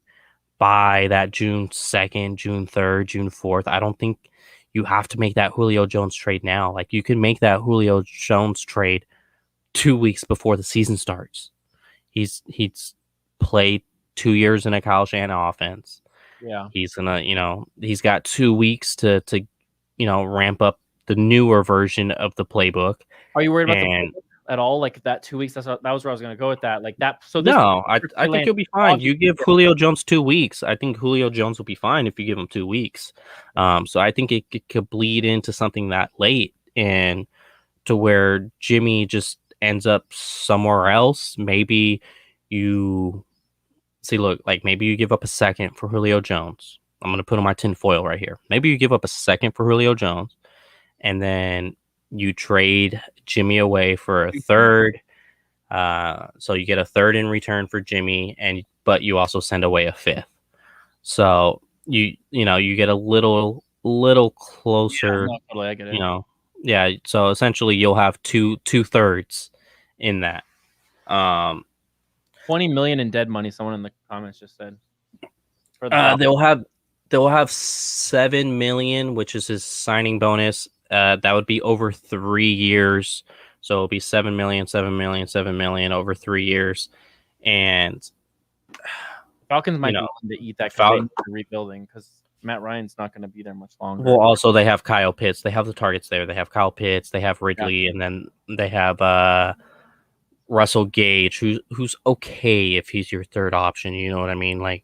by that June 2nd, June 3rd, June 4th. I don't think you have to make that Julio Jones trade now. Like, you can make that Julio Jones trade 2 weeks before the season starts. He's played 2 years in a Kyle Shanahan offense. Yeah. He's gonna, he's got 2 weeks to ramp up the newer version of the playbook. Are you worried about the playbook at all? Like that 2 weeks, that was where I was going to go with that. Like that. So no, I think you'll be fine. You give Julio Jones 2 weeks. I think Julio Jones will be fine if you give him 2 weeks. So I think it could bleed into something that late, and to where Jimmy just ends up somewhere else. Maybe you maybe you give up a second for Julio Jones. I'm going to put on my tinfoil right here. Maybe you give up a second for Julio Jones, and then you trade Jimmy away for a third. So you get a third in return for Jimmy, but you also send away a fifth. So you get a little little Yeah, closer, no, totally, I get you it. know. Yeah, so essentially you'll have two-thirds in that. Um 20 million in dead money. Someone in the comments just said for the Dolphins. they'll have 7 million, which is his signing bonus. That would be over 3 years. So it'll be 7 million, 7 million, 7 million over 3 years. And Falcons you might be know, willing to eat that because Fal- they're rebuilding because Matt Ryan's not going to be there much longer. well, also they have Kyle Pitts. They have the targets there. They have Kyle Pitts, they have Yeah. Ridley, and then they have Russell Gage, who's okay if he's your third option. You know what I mean? Like,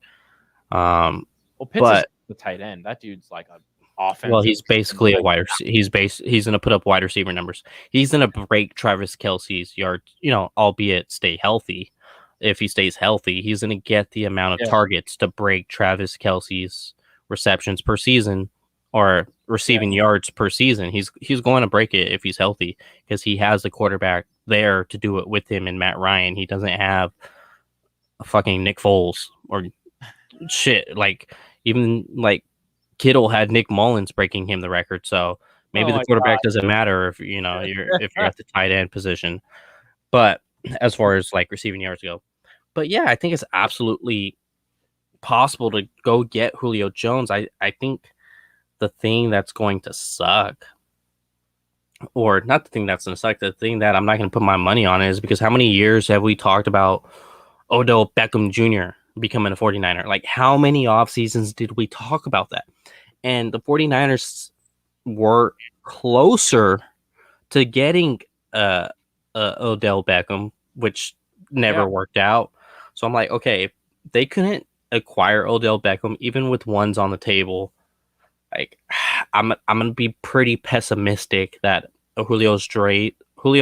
Well, Pitts is but the tight end. That dude's like an well, offensive. he's basically a wide receiver. He's gonna put up wide receiver numbers. He's gonna break Travis Kelce's yards, albeit stay healthy. If he stays healthy, he's gonna get the amount of targets to break Travis Kelce's receptions per season or receiving yards per season. He's going to break it if he's healthy because he has the quarterback there to do it with him and Matt Ryan. He doesn't have a fucking Nick Foles or shit. Like even like Kittle had Nick Mullins breaking him the record, so maybe the quarterback doesn't matter if you're at the tight end position. But as far as like receiving yards go, but yeah, I think it's absolutely possible to go get Julio Jones. I think the thing that's going to suck, or not the thing that's going to suck, the thing that I'm not going to put my money on is because how many years have we talked about Odell Beckham Jr. becoming a 49er? Like how many off seasons did we talk about that? And the 49ers were closer to getting Odell Beckham, which never worked out. So I'm like, okay, if they couldn't acquire Odell Beckham, even with ones on the table, like I'm gonna be pretty pessimistic that a Julio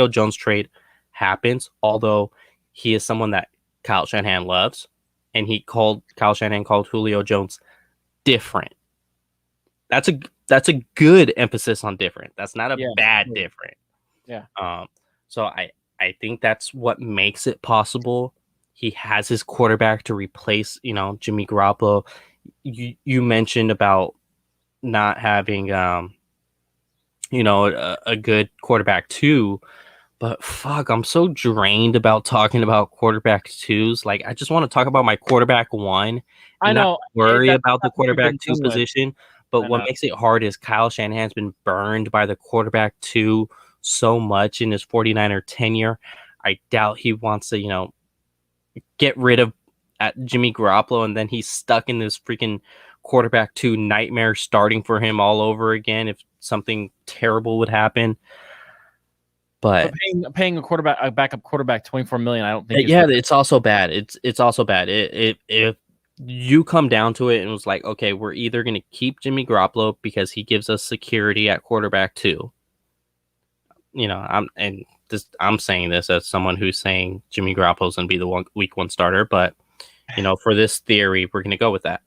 Jones trade happens. Although he is someone that Kyle Shanahan loves, and Kyle Shanahan called Julio Jones different. That's a good emphasis on different. That's not a bad different. Yeah. So I think that's what makes it possible. He has his quarterback to replace, Jimmy Garoppolo. You mentioned about not having a good quarterback too, but fuck, I'm so drained about talking about quarterback twos. Like I just want to talk about my quarterback one and not worry about the quarterback two position. But what makes it hard is Kyle Shanahan's been burned by the quarterback two so much in his 49er tenure. I doubt he wants to, get rid of Jimmy Garoppolo, and then he's stuck in this freaking quarterback two nightmare starting for him all over again if something terrible would happen. But paying a backup quarterback $24 million, I don't think. It's also bad. It's also bad. If you come down to it and was like, okay, we're either going to keep Jimmy Garoppolo because he gives us security at quarterback two. I'm saying this as someone who's saying Jimmy Garoppolo's going to be the week one starter, but for this theory, we're going to go with that.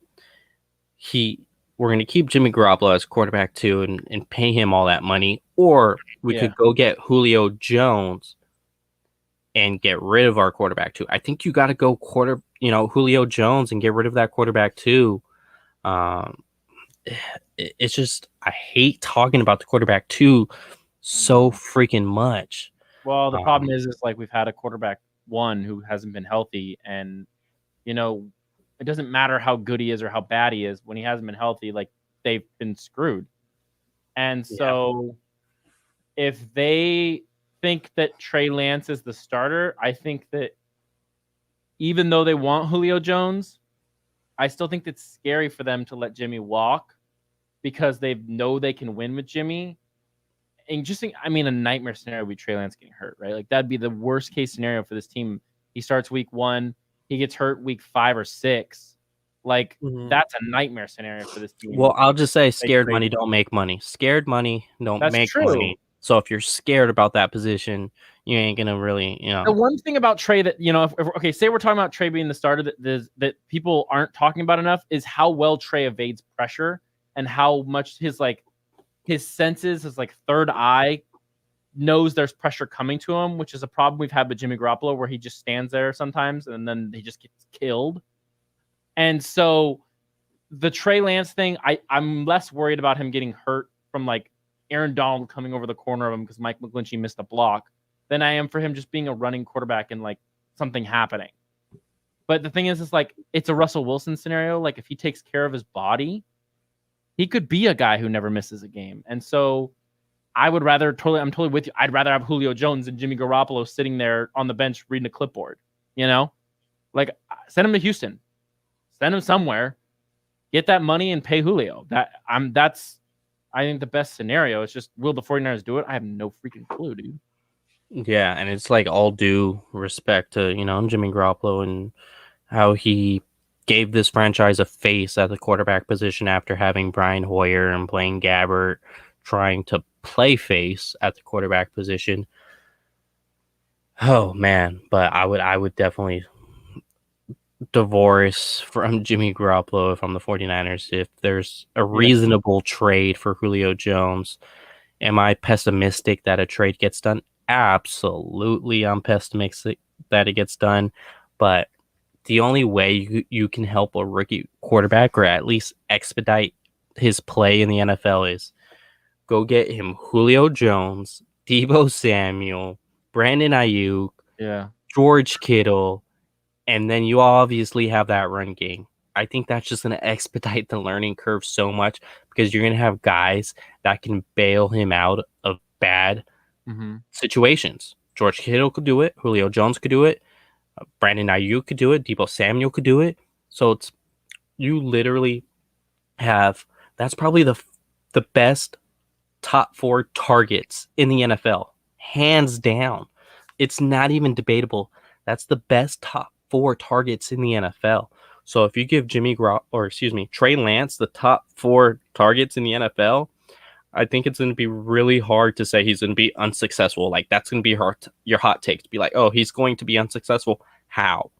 We're going to keep Jimmy Garoppolo as quarterback two and pay him all that money, or we could go get Julio Jones and get rid of our quarterback two. I think you got to go Julio Jones and get rid of that quarterback two. It's just, I hate talking about the quarterback two so freaking much. Well, the problem is like we've had a quarterback one who hasn't been healthy, and it doesn't matter how good he is or how bad he is when he hasn't been healthy. Like they've been screwed, and so if they think that Trey Lance is the starter, I think that even though they want Julio Jones, I still think it's scary for them to let Jimmy walk because they know they can win with Jimmy. And just think, a nightmare scenario would be Trey Lance getting hurt, right? Like that'd be the worst case scenario for this team. He starts week 1, he gets hurt week 5 or 6. Like that's a nightmare scenario for this team. Well, I'll just say scared money don't make money. Scared money don't make money. So if you're scared about that position, you ain't gonna really, The one thing about Trey that say we're talking about Trey being the starter that people aren't talking about enough is how well Trey evades pressure and how much his senses, his third eye knows there's pressure coming to him, which is a problem we've had with Jimmy Garoppolo, where he just stands there sometimes and then he just gets killed. And so the Trey Lance thing, I'm less worried about him getting hurt from like Aaron Donald coming over the corner of him because Mike McGlinchey missed a block than I am for him just being a running quarterback and like something happening. But the thing is like it's a Russell Wilson scenario. Like if he takes care of his body, he could be a guy who never misses a game. And so I'm totally with you. I'd rather have Julio Jones and Jimmy Garoppolo sitting there on the bench reading a clipboard, you know? Like send him to Houston. Send him somewhere. Get that money and pay Julio. That's I think the best scenario. It's just will the 49ers do it? I have no freaking clue, dude. Yeah, and it's like all due respect to, Jimmy Garoppolo and how he gave this franchise a face at the quarterback position after having Brian Hoyer and Blaine Gabbert trying to play face at the quarterback position. Oh man, but I would definitely divorce from Jimmy Garoppolo if I'm the 49ers if there's a reasonable trade for Julio Jones. Am I pessimistic that a trade gets done? Absolutely, I'm pessimistic that it gets done, but the only way you can help a rookie quarterback or at least expedite his play in the NFL is go get him Julio Jones, Deebo Samuel, Brandon Ayuk, George Kittle, and then you obviously have that run game. I think that's just going to expedite the learning curve so much because you're going to have guys that can bail him out of bad situations. George Kittle could do it. Julio Jones could do it. Brandon Ayuk could do it. Deebo Samuel could do it. So you literally have that's probably the best top 4 targets in the NFL, hands down. It's not even debatable. That's the best top 4 targets in the NFL. So if you give Trey Lance the top 4 targets in the NFL, I think it's going to be really hard to say he's going to be unsuccessful. Like that's going to be your hot take to be like, oh, he's going to be unsuccessful. How?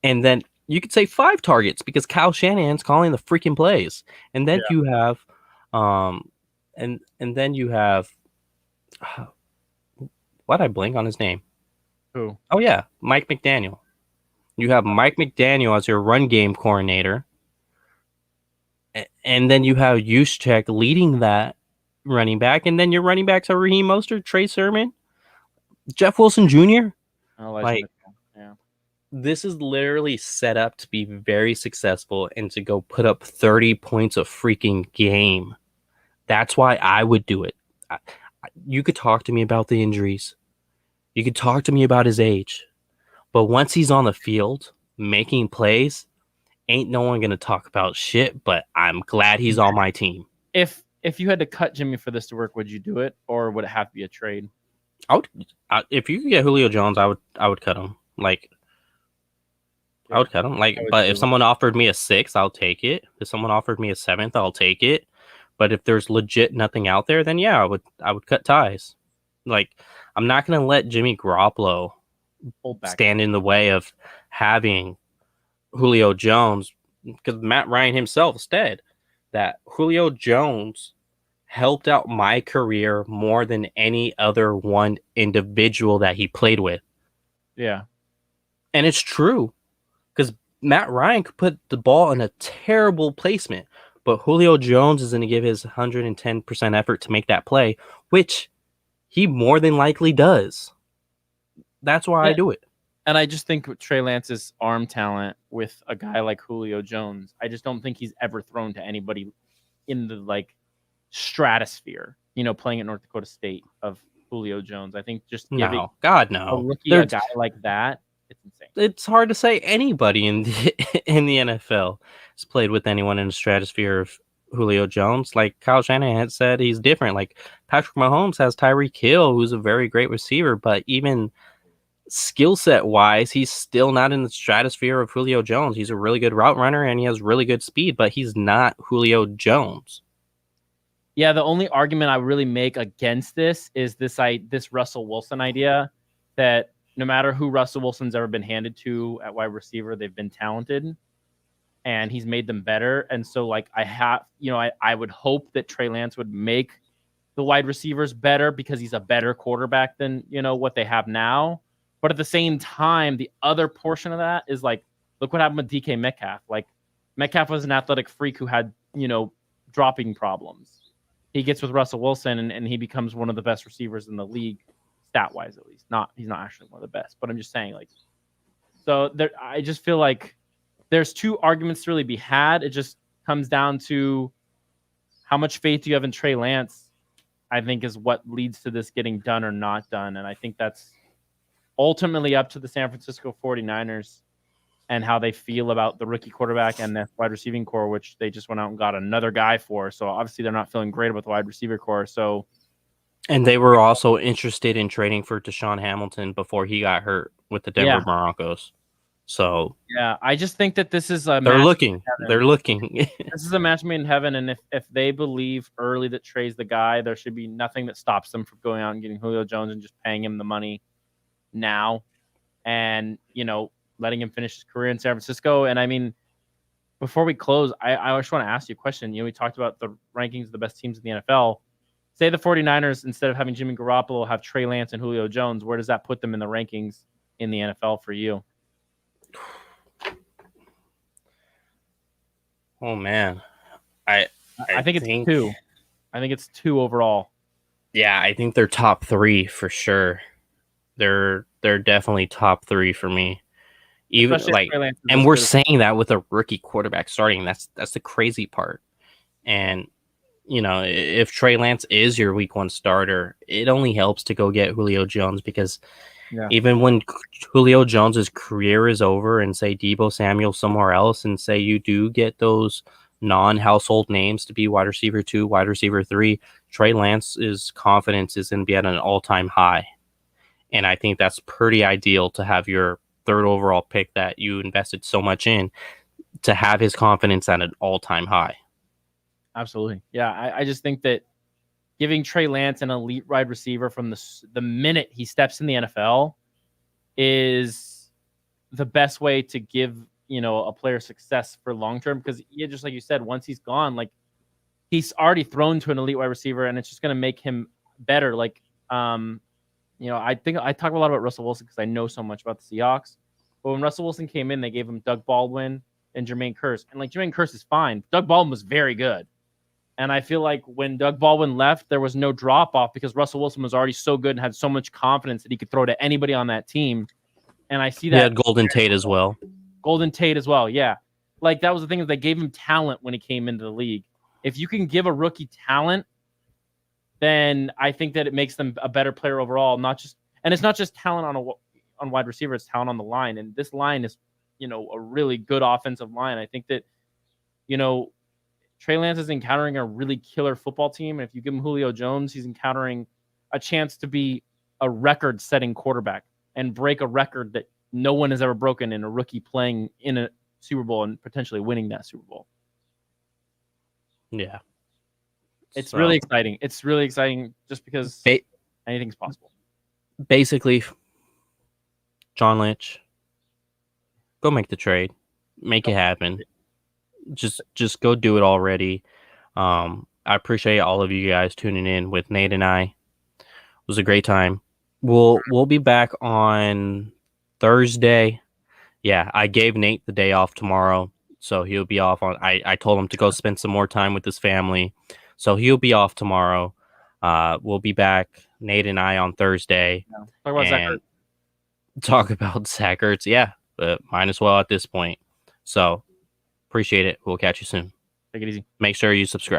And then you could say 5 targets because Kyle Shanahan's calling the freaking plays. And then you have, and then you have, why'd I blink on his name? Who? Oh yeah, Mike McDaniel. You have Mike McDaniel as your run game coordinator. And then you have Juszczyk leading that running back. And then your running backs are Raheem Mostert, Trey Sermon, Jeff Wilson Jr. This is literally set up to be very successful and to go put up 30 points a freaking game. That's why I would do it. You could talk to me about the injuries. You could talk to me about his age. But once he's on the field making plays, ain't no one going to talk about shit, but I'm glad he's on my team. If you had to cut Jimmy for this to work, would you do it or would it have to be a trade? If you could get Julio Jones, I would cut him. I would cut him. But if someone offered me a 6th, I'll take it. If someone offered me a 7th, I'll take it. But if there's legit nothing out there, then yeah, I would cut ties. I'm not going to let Jimmy Garoppolo stand in the way of having Julio Jones, because Matt Ryan himself said that Julio Jones helped out my career more than any other one individual that he played with. Yeah. And it's true, because Matt Ryan could put the ball in a terrible placement, but Julio Jones is going to give his 110% effort to make that play, which he more than likely does. That's why I do it. And I just think with Trey Lance's arm talent with a guy like Julio Jones, I just don't think he's ever thrown to anybody in the stratosphere, playing at North Dakota State of Julio Jones. I think just giving a rookie a guy like that, it's insane. It's hard to say anybody in the NFL has played with anyone in the stratosphere of Julio Jones. Like Kyle Shanahan said, he's different. Like Patrick Mahomes has Tyreek Hill, who's a very great receiver, but even skill set wise, he's still not in the stratosphere of Julio Jones. He's a really good route runner and he has really good speed, but he's not Julio Jones. Yeah, the only argument I really make against this is this Russell Wilson idea that no matter who Russell Wilson's ever been handed to at wide receiver, they've been talented and he's made them better. And so I would hope that Trey Lance would make the wide receivers better because he's a better quarterback than, what they have now. But at the same time, the other portion of that is look what happened with DK Metcalf. Metcalf was an athletic freak who had, dropping problems. He gets with Russell Wilson and he becomes one of the best receivers in the league, stat wise at least. He's not actually one of the best, but I'm just saying, like, so there, I just feel like there's two arguments to really be had. It just comes down to how much faith do you have in Trey Lance, I think, is what leads to this getting done or not done. And I think that's ultimately up to the San Francisco 49ers and how they feel about the rookie quarterback and the wide receiving core, which they just went out and got another guy for. So obviously they're not feeling great about the wide receiver core. So, and they were also interested in trading for Deshaun Hamilton before he got hurt with the Denver Broncos. So yeah, I just think that this is a they're looking. They're looking. This is a match made in heaven, and if they believe early that Trey's the guy, there should be nothing that stops them from going out and getting Julio Jones and just paying him the money now, and letting him finish his career in San Francisco. And I mean, before we close, I just want to ask you a question. We talked about the rankings of the best teams in the NFL. Say the 49ers, instead of having Jimmy Garoppolo, have Trey Lance and Julio Jones. Where does that put them in the rankings in the NFL for you? Oh man, I think it's 2. I think it's 2 overall. Yeah, I think they're top 3 for sure. They're definitely top 3 for me. Even and we're saying that with a rookie quarterback starting. That's the crazy part. And if Trey Lance is your week 1 starter, it only helps to go get Julio Jones, because even when Julio Jones's career is over and say Deebo Samuel somewhere else, and say you do get those non-household names to be wide receiver 2, wide receiver 3, Trey Lance's confidence is going to be at an all-time high. And I think that's pretty ideal to have your 3rd overall pick that you invested so much in, to have his confidence at an all-time high. Absolutely. Yeah, I just think that giving Trey Lance an elite wide receiver from the minute he steps in the NFL is the best way to give, a player success for long-term. Because just like you said, once he's gone, like, he's already thrown to an elite wide receiver, and it's just going to make him better. Like, I think I talk a lot about Russell Wilson because I know so much about the Seahawks. But when Russell Wilson came in, they gave him Doug Baldwin and Jermaine Kearse. And, like, Jermaine Kearse is fine. Doug Baldwin was very good. And I feel like when Doug Baldwin left, there was no drop-off because Russell Wilson was already so good and had so much confidence that he could throw to anybody on that team. And I see that. He had Golden Tate as well. Golden Tate as well, yeah. Like, that was the thing, is they gave him talent when he came into the league. If you can give a rookie talent, then I think that it makes them a better player overall. And it's not just talent on wide receiver, it's talent on the line. And this line is, a really good offensive line. I think that, Trey Lance is encountering a really killer football team. And if you give him Julio Jones, he's encountering a chance to be a record-setting quarterback and break a record that no one has ever broken in a rookie playing in a Super Bowl and potentially winning that Super Bowl. Yeah. It's really exciting. It's really exciting just because anything's possible. Basically, John Lynch, go make the trade. Make it happen. Just go do it already. I appreciate all of you guys tuning in with Nate and I. It was a great time. We'll be back on Thursday. Yeah, I gave Nate the day off tomorrow, so he'll be off on. I told him to go spend some more time with his family, so he'll be off tomorrow. We'll be back, Nate and I, on Thursday. Yeah. Talk about Zach Ertz. Talk about Zach Ertz. Yeah, but might as well at this point. So appreciate it. We'll catch you soon. Take it easy. Make sure you subscribe.